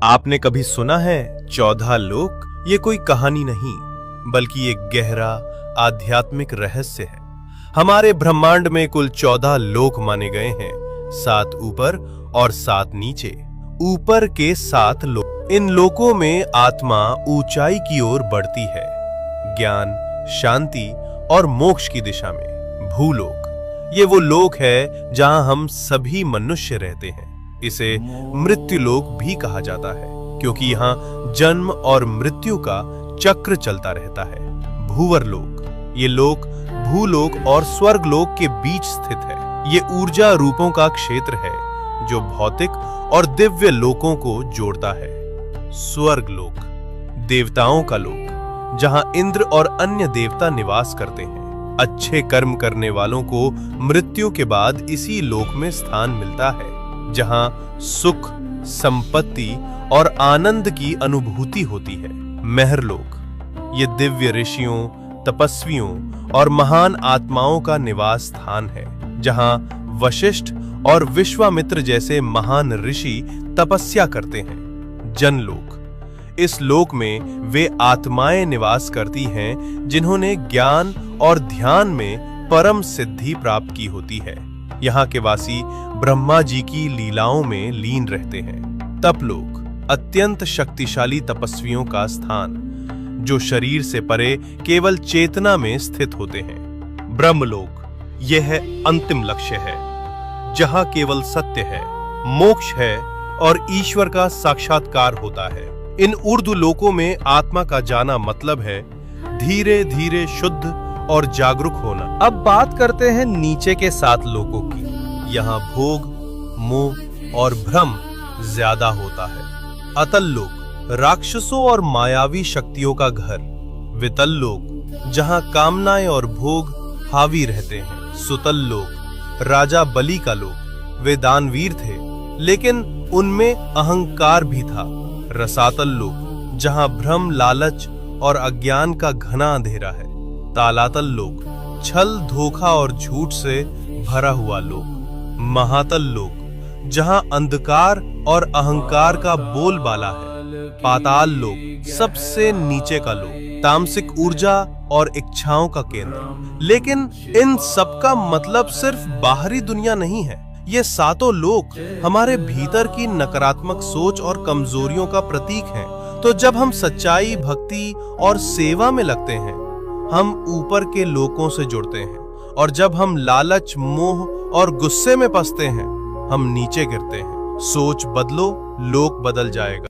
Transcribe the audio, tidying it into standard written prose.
आपने कभी सुना है 14 लोक? ये कोई कहानी नहीं, बल्कि एक गहरा आध्यात्मिक रहस्य है। हमारे ब्रह्मांड में कुल 14 लोक माने गए हैं, 7 ऊपर और 7 नीचे। ऊपर के 7 लोक, इन लोकों में आत्मा ऊंचाई की ओर बढ़ती है, ज्ञान, शांति और मोक्ष की दिशा में। भूलोक, ये वो लोक है जहां हम सभी मनुष्य रहते हैं। इसे मृत्यु लोक भी कहा जाता है, क्योंकि यहाँ जन्म और मृत्यु का चक्र चलता रहता है। भूवर लोक, ये लोक भूलोक और स्वर्ग लोक के बीच स्थित है। ये ऊर्जा रूपों का क्षेत्र है जो भौतिक और दिव्य लोकों को जोड़ता है। स्वर्ग लोक, देवताओं का लोक, जहां इंद्र और अन्य देवता निवास करते हैं। अच्छे कर्म करने वालों को मृत्यु के बाद इसी लोक में स्थान मिलता है, जहां सुख, संपत्ति और आनंद की अनुभूति होती है। महरलोक, ये दिव्य ऋषियों, तपस्वियों और महान आत्माओं का निवास स्थान है, जहां वशिष्ठ और विश्वामित्र जैसे महान ऋषि तपस्या करते हैं। जनलोक, इस लोक में वे आत्माएं निवास करती हैं जिन्होंने ज्ञान और ध्यान में परम सिद्धि प्राप्त की होती है। यहाँ के वासी ब्रह्मा जी की लीलाओं में लीन रहते हैं। तपलोक, अत्यंत शक्तिशाली तपस्वियों का स्थान, जो शरीर से परे केवल चेतना में स्थित होते हैं। ब्रह्मलोक, यह है अंतिम लक्ष्य है, जहां केवल सत्य है, मोक्ष है और ईश्वर का साक्षात्कार होता है। इन ऊर्ध्व लोकों में आत्मा का जाना मतलब है धीरे धीरे शुद्ध और जागरूक होना। अब बात करते हैं नीचे के 7 लोकों की। यहाँ भोग, मोह और भ्रम ज्यादा होता है। अतल लोक, राक्षसों और मायावी शक्तियों का घर। वितल लोक, जहाँ कामनाएं और भोग हावी रहते हैं। सुतल लोक, राजा बलि का लोक। वे दानवीर थे, लेकिन उनमें अहंकार भी था। रसातल लोक, जहाँ भ्रम, लालच और अज्ञान का घना अंधेरा है। तालातल लोक, छल, धोखा और झूठ से भरा हुआ लोक। महातल लोक, जहां अंधकार और अहंकार का बोलबाला है। पाताल लोक, सबसे नीचे का लोक, तामसिक ऊर्जा और इच्छाओं का केंद्र। लेकिन इन सब का मतलब सिर्फ बाहरी दुनिया नहीं है। ये 7 लोक हमारे भीतर की नकारात्मक सोच और कमजोरियों का प्रतीक हैं। तो जब हम सच्चाई, भक्ति और सेवा में लगते हैं, हम ऊपर के लोकों से जुड़ते हैं, और जब हम लालच, मोह और गुस्से में फंसते हैं, हम नीचे गिरते हैं। सोच बदलो, लोक बदल जाएगा।